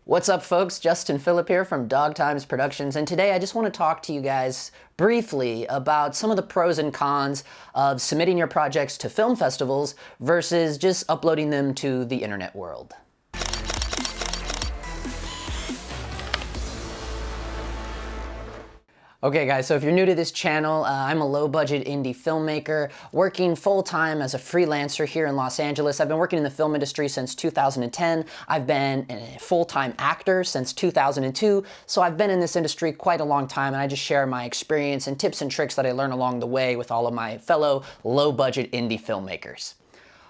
What's up, folks? Justin Phillip here from Dog Times Productions, and today I just want to talk to you guys briefly about some of the pros and cons of submitting your projects to film festivals versus just uploading them to the internet world. Okay guys, so if you're new to this channel, I'm a low-budget indie filmmaker working full-time as a freelancer here in Los Angeles. I've been working in the film industry since 2010. I've been a full-time actor since 2002, so I've been in this industry quite a long time, and I just share my experience and tips and tricks that I learn along the way with all of my fellow low-budget indie filmmakers.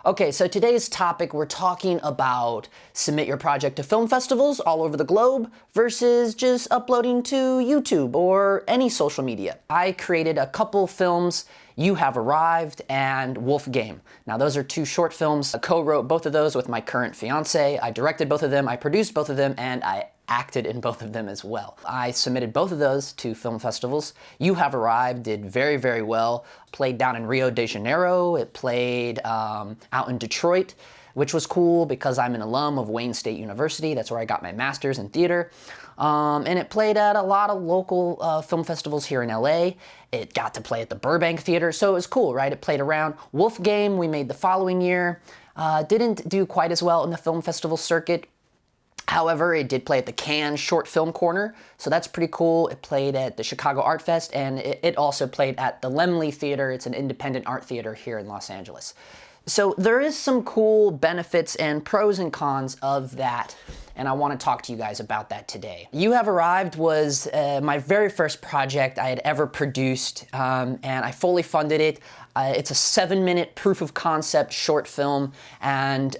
Okay, so today's topic, we're talking about submit your project to film festivals all over the globe versus just uploading to YouTube or any social media. I created a couple films, You Have Arrived and Wolf Game. Now those are two short films. I co-wrote both of those with my current fiance. I directed both of them, I produced both of them, and I acted in both of them as well. I submitted both of those to film festivals. You Have Arrived did very, very well. Played down in Rio de Janeiro. It played out in Detroit, which was cool because I'm an alum of Wayne State University. That's where I got my master's in theater. And it played at a lot of local film festivals here in LA. It got to play at the Burbank Theater, so it was cool, right? It played around. Wolf Game we made the following year. Didn't do quite as well in the film festival circuit. However, it did play at the Cannes Short Film Corner, so that's pretty cool. It played at the Chicago Art Fest, and it also played at the Laemmle Theater. It's an independent art theater here in Los Angeles. So there is some cool benefits and pros and cons of that, and I want to talk to you guys about that today. You Have Arrived was my very first project I had ever produced, and I fully funded it. It's a 7-minute proof of concept short film, and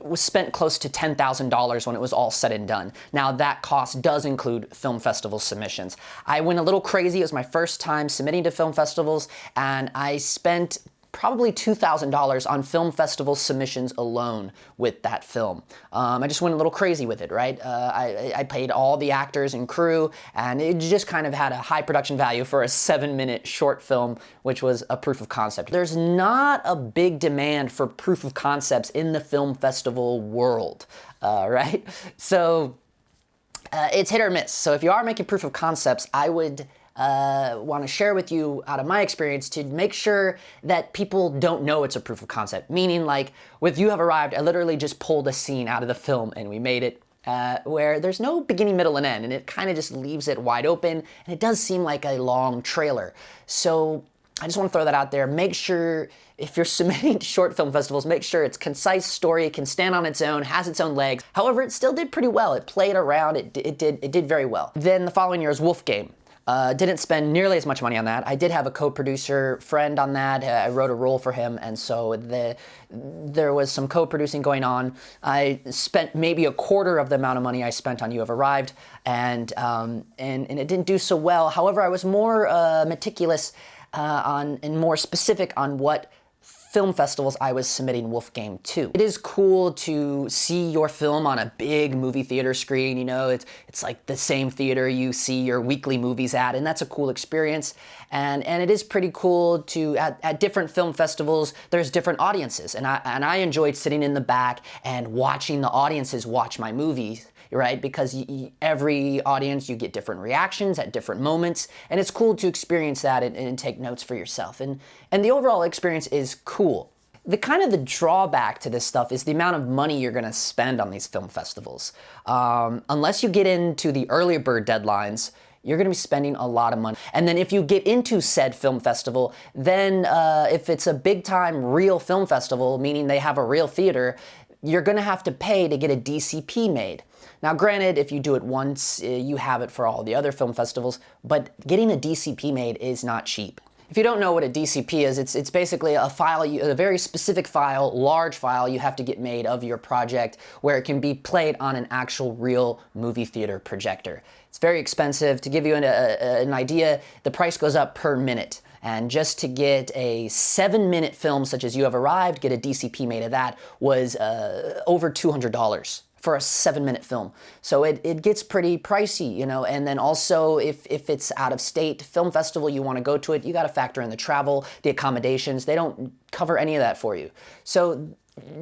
was spent close to $10,000 when it was all said and done. Now that cost does include film festival submissions. I went a little crazy. It was my first time submitting to film festivals, and I spent probably $2,000 on film festival submissions alone with that film. I just went a little crazy with it, right? I paid all the actors and crew, and it just kind of had a high production value for a 7-minute short film, which was a proof of concept. There's not a big demand for proof of concepts in the film festival world, right? So it's hit or miss. So if you are making proof of concepts, I would want to share with you out of my experience to make sure that people don't know it's a proof of concept. Meaning, like with You Have Arrived, I literally just pulled a scene out of the film and we made it where there's no beginning, middle, and end, and it kind of just leaves it wide open, and it does seem like a long trailer. So I just want to throw that out there. Make sure, if you're submitting to short film festivals, make sure it's concise story, it can stand on its own, has its own legs. However, it still did pretty well. It played around, it did very well. Then the following year is Wolf Game. Didn't spend nearly as much money on that. I did have a co-producer friend on that. I wrote a role for him, and so there was some co-producing going on. I spent maybe a quarter of the amount of money I spent on You Have Arrived, and it didn't do so well. However, I was more meticulous and more specific on what film festivals I was submitting Wolf Game to. It is cool to see your film on a big movie theater screen, you know, it's like the same theater you see your weekly movies at, and that's a cool experience. And it is pretty cool to, at different film festivals, there's different audiences, and I enjoyed sitting in the back and watching the audiences watch my movies, right? Because every audience, you get different reactions at different moments, and it's cool to experience that and take notes for yourself. And the overall experience is cool. The drawback to this stuff is the amount of money you're gonna spend on these film festivals. Unless you get into the early bird deadlines, you're gonna be spending a lot of money. And then if you get into said film festival, then if it's a big time real film festival, meaning they have a real theater, you're gonna have to pay to get a DCP made. Now granted, if you do it once, you have it for all the other film festivals, but getting a DCP made is not cheap. If you don't know what a DCP is, it's basically a file, a very specific file, large file you have to get made of your project where it can be played on an actual real movie theater projector. It's very expensive. To give you an idea, the price goes up per minute. And just to get a 7-minute film such as You Have Arrived, get a DCP made of that was over $200. For a 7-minute film. So it gets pretty pricey, you know, and then also if it's out of state film festival, you want to go to it, you got to factor in the travel, the accommodations. They don't cover any of that for you. So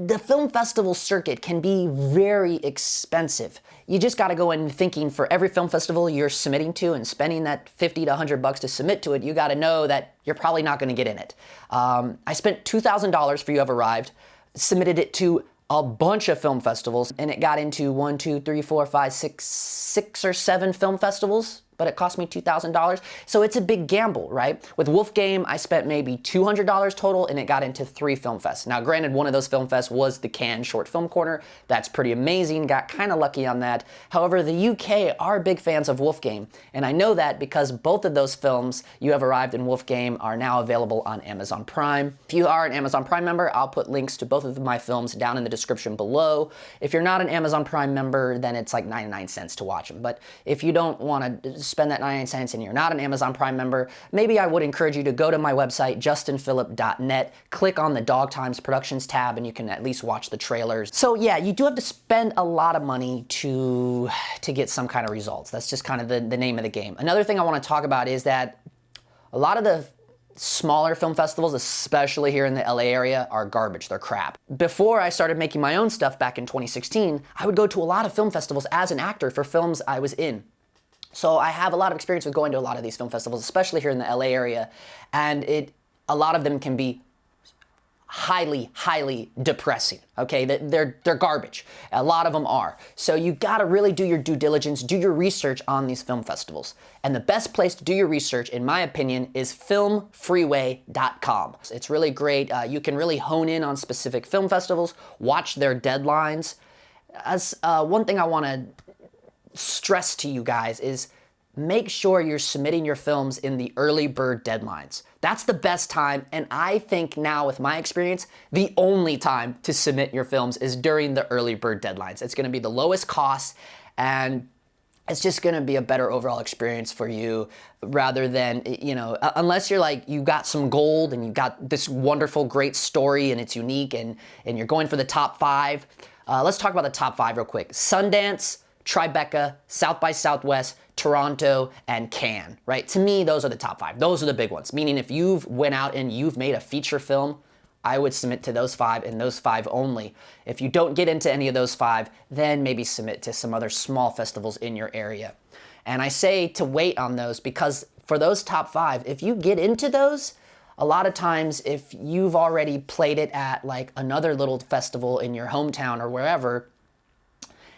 the film festival circuit can be very expensive. You just got to go in thinking for every film festival you're submitting to and spending that 50 to $100 to submit to it, you got to know that you're probably not going to get in it. I spent $2,000 for You Have Arrived, submitted it to a bunch of film festivals, and it got into 1, 2, 3, 4, 5, 6 or 7 film festivals, but it cost me $2,000. So it's a big gamble, right? With Wolf Game, I spent maybe $200 total, and it got into 3 film fests. Now, granted, one of those film fests was the Cannes Short Film Corner. That's pretty amazing. Got kind of lucky on that. However, the UK are big fans of Wolf Game, and I know that because both of those films, You Have Arrived and Wolf Game, are now available on Amazon Prime. If you are an Amazon Prime member, I'll put links to both of my films down in the description below. If you're not an Amazon Prime member, then it's like 99 cents to watch them. But if you don't want to spend that 99 cents and you're not an Amazon Prime member, maybe I would encourage you to go to my website, justinphillip.net, click on the Dog Times Productions tab, and you can at least watch the trailers. So yeah, you do have to spend a lot of money to get some kind of results. That's just kind of the name of the game. Another thing I want to talk about is that a lot of the smaller film festivals, especially here in the LA area, are garbage. They're crap. Before I started making my own stuff back in 2016, I would go to a lot of film festivals as an actor for films I was in. So I have a lot of experience with going to a lot of these film festivals, especially here in the LA area, and a lot of them can be highly, highly depressing, okay? They're garbage. A lot of them are. So you gotta really do your due diligence, do your research on these film festivals. And the best place to do your research, in my opinion, is filmfreeway.com. It's really great. You can really hone in on specific film festivals, watch their deadlines. As one thing I wanna stress to you guys is make sure you're submitting your films in the early bird deadlines. That's the best time, and I think now with my experience, the only time to submit your films is during the early bird deadlines. It's gonna be the lowest cost, and it's just gonna be a better overall experience for you rather than, unless you're like, you got some gold and you got this wonderful, great story and it's unique and you're going for the top 5. Let's talk about the top 5 real quick. Sundance, Tribeca, South by Southwest, Toronto, and Cannes, right? To me, those are the top 5. Those are the big ones. Meaning if you've went out and you've made a feature film, I would submit to those 5 and those 5 only. If you don't get into any of those 5, then maybe submit to some other small festivals in your area. And I say to wait on those because for those top 5, if you get into those, a lot of times if you've already played it at like another little festival in your hometown or wherever,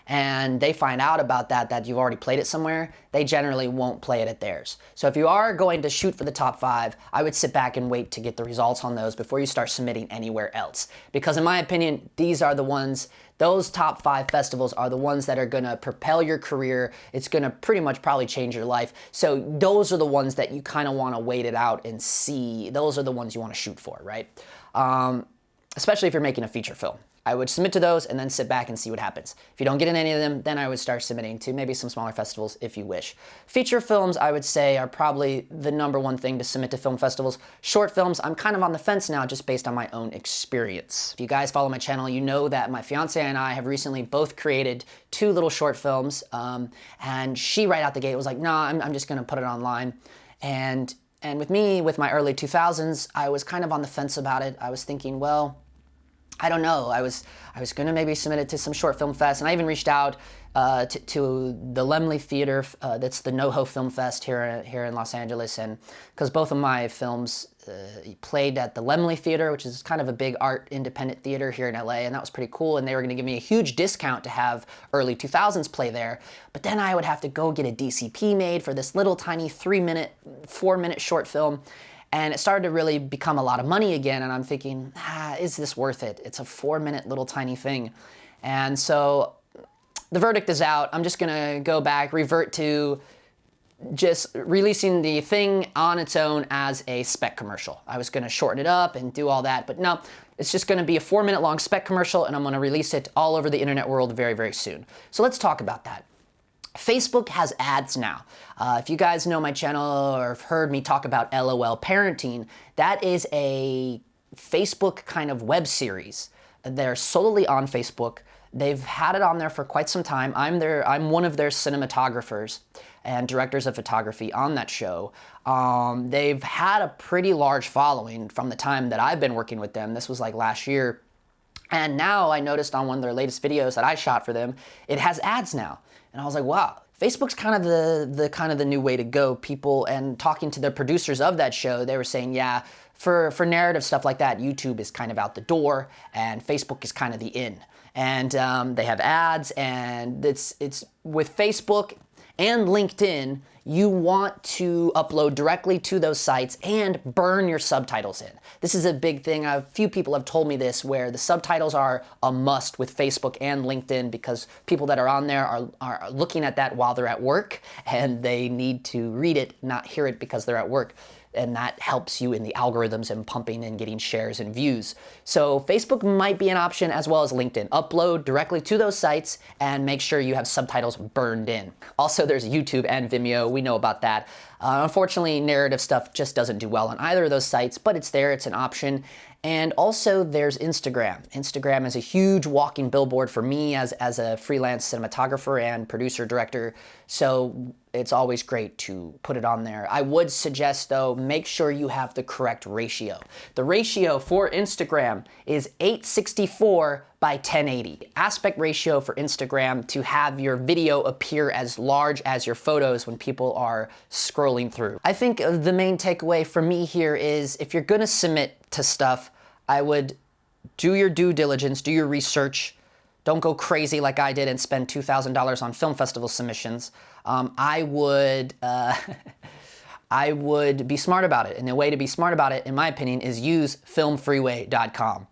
and they find out about that you've already played it somewhere, they generally won't play it at theirs. So if you are going to shoot for the top 5, I would sit back and wait to get the results on those before you start submitting anywhere else. Because in my opinion, these are the ones, those top 5 festivals are the ones that are gonna propel your career. It's gonna pretty much probably change your life. So those are the ones that you kind of wanna wait it out and see. Those are the ones you wanna shoot for, right? Especially if you're making a feature film. I would submit to those and then sit back and see what happens. If you don't get in any of them, then I would start submitting to maybe some smaller festivals if you wish. Feature films, I would say, are probably the #1 thing to submit to film festivals. Short films, I'm kind of on the fence now just based on my own experience. If you guys follow my channel, you know that my fiance and I have recently both created 2 little short films, and she right out the gate was like, nah, I'm just gonna put it online. And with me, with my early 2000s, I was kind of on the fence about it. I was thinking, well, I don't know. I was gonna maybe submit it to some short film fest, and I even reached out to the Laemmle Theater. That's the NoHo Film Fest here in Los Angeles, and because both of my films played at the Laemmle Theater, which is kind of a big art independent theater here in LA, and that was pretty cool. And they were gonna give me a huge discount to have early 2000s play there. But then I would have to go get a DCP made for this little tiny 3-minute, 4-minute short film. And it started to really become a lot of money again, and I'm thinking, is this worth it? It's a 4-minute little tiny thing. And so the verdict is out. I'm just gonna go back, revert to just releasing the thing on its own as a spec commercial. I was gonna shorten it up and do all that, but no, it's just gonna be a 4-minute long spec commercial, and I'm gonna release it all over the internet world very, very soon. So let's talk about that. Facebook has ads now. If you guys know my channel or have heard me talk about LOL Parenting, that is a Facebook kind of web series. They're solely on Facebook. They've had it on there for quite some time. I'm one of their cinematographers and directors of photography on that show. They've had a pretty large following from the time that I've been working with them. This was like last year. And now I noticed on one of their latest videos that I shot for them, it has ads now. And I was like, wow, Facebook's kind of the new way to go. People, and talking to the producers of that show, they were saying, yeah, for narrative stuff like that, YouTube is kind of out the door and Facebook is kind of the in. And they have ads, and it's with Facebook and LinkedIn, you want to upload directly to those sites and burn your subtitles in. This is a big thing. A few people have told me this, where the subtitles are a must with Facebook and LinkedIn, because people that are on there are looking at that while they're at work, and they need to read it, not hear it because they're at work. And that helps you in the algorithms and pumping and getting shares and views. So Facebook might be an option, as well as LinkedIn. Upload directly to those sites and make sure you have subtitles burned in. Also, there's YouTube and Vimeo. We know about that. Unfortunately, narrative stuff just doesn't do well on either of those sites, but it's there, it's an option. And also there's Instagram. Instagram is a huge walking billboard for me as a freelance cinematographer and producer director. So it's always great to put it on there. I would suggest, though, make sure you have the correct ratio. The ratio for Instagram is 864 by 1080. Aspect ratio for Instagram to have your video appear as large as your photos when people are scrolling through. I think the main takeaway for me here is, if you're gonna submit to stuff, I would do your due diligence, do your research. Don't go crazy like I did and spend $2,000 on film festival submissions. I would be smart about it. And the way to be smart about it, in my opinion, is use filmfreeway.com.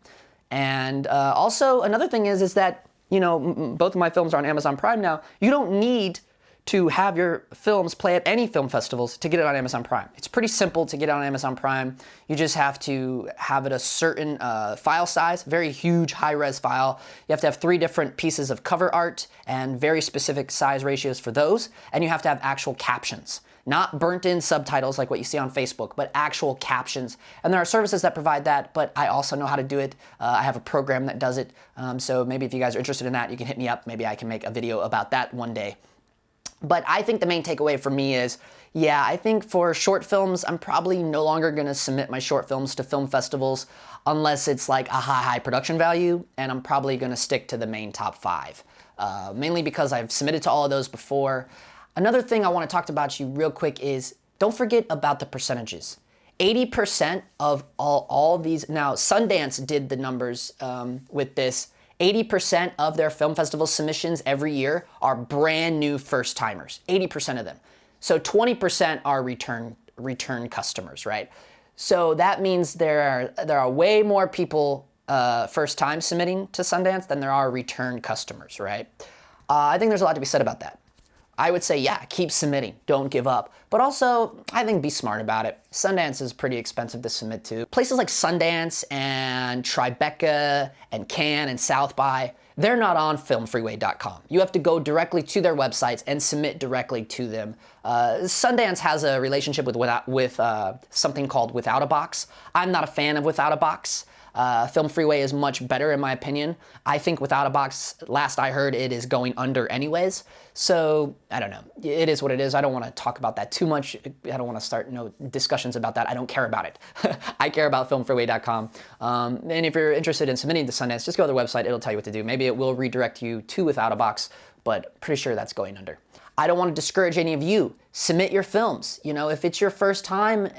And also another thing is that, you know, both of my films are on Amazon Prime now. You don't need to have your films play at any film festivals to get it on Amazon Prime. It's pretty simple to get it on Amazon Prime. You just have to have it a certain file size, very huge high-res file. You have to have 3 different pieces of cover art and very specific size ratios for those. And you have to have actual captions. Not burnt-in subtitles like what you see on Facebook, but actual captions. And there are services that provide that, but I also know how to do it. I have a program that does it. So maybe if you guys are interested in that, you can hit me up. Maybe I can make a video about that one day. But I think the main takeaway for me is, yeah, I think for short films, I'm probably no longer gonna submit my short films to film festivals unless it's like a high production value, and I'm probably gonna stick to the main top 5. Mainly because I've submitted to all of those before. Another thing I wanna talk about you real quick is, don't forget about the percentages. 80% of all these, now Sundance did the numbers with this. 80% of their film festival submissions every year are brand new first timers, 80% of them. So 20% are return customers, right? So that means there are way more people first time submitting to Sundance than there are return customers, right? I think there's a lot to be said about that. I would say, yeah, keep submitting, don't give up. But also, I think be smart about it. Sundance is pretty expensive to submit to. Places like Sundance and Tribeca and Cannes and South by, they're not on filmfreeway.com. You have to go directly to their websites and submit directly to them. Sundance has a relationship with something called Without a Box. I'm not a fan of Without a Box. Film Freeway is much better in my opinion. I think Without a Box, last I heard, it is going under anyways. So, I don't know. It is what it is. I don't want to talk about that too much. I don't want to start discussions about that. I don't care about it. I care about filmfreeway.com. And if you're interested in submitting to Sundance, just go to their website. It'll tell you what to do. Maybe it will redirect you to Without a Box, but pretty sure that's going under. I don't want to discourage any of you. Submit your films. You know, if it's your first time,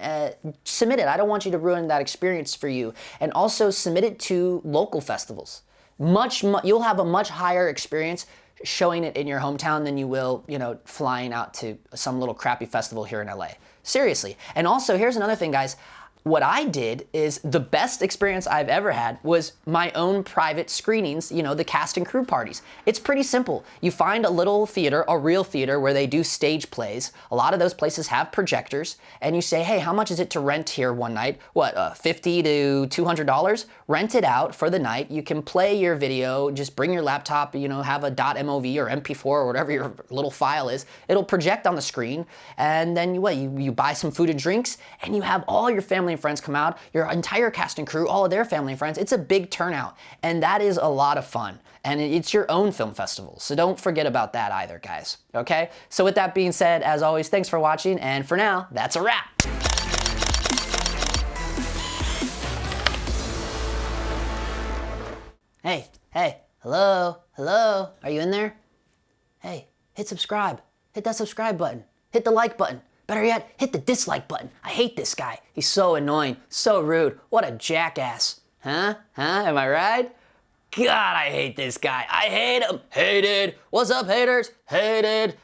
submit it. I don't want you to ruin that experience for you. And also submit it to local festivals. You'll have a much higher experience showing it in your hometown than you will, you know, flying out to some little crappy festival here in LA. Seriously. And also, here's another thing, guys. What I did is, the best experience I've ever had was my own private screenings, you know, the cast and crew parties. It's pretty simple. You find a little theater, a real theater where they do stage plays. A lot of those places have projectors, and you say, hey, how much is it to rent here one night? What, $50 to $200? Rent it out for the night. You can play your video, just bring your laptop, you know, have a .mov or MP4 or whatever your little file is. It'll project on the screen, and then you buy some food and drinks, and you have all your family and friends come out, your entire cast and crew, all of their family and friends. It's a big turnout, and that is a lot of fun. And it's your own film festival, so don't forget about that either, guys. Okay? So with that being said, as always, thanks for watching, and for now, that's a wrap. Hey, hey, hello, hello, are you in there? Hey, hit subscribe. Hit that subscribe button. Hit the like button. Better yet, hit the dislike button. I hate this guy. He's so annoying, so rude. What a jackass. Huh? Am I right? God, I hate this guy. I hate him. Hated. What's up, haters? Hated.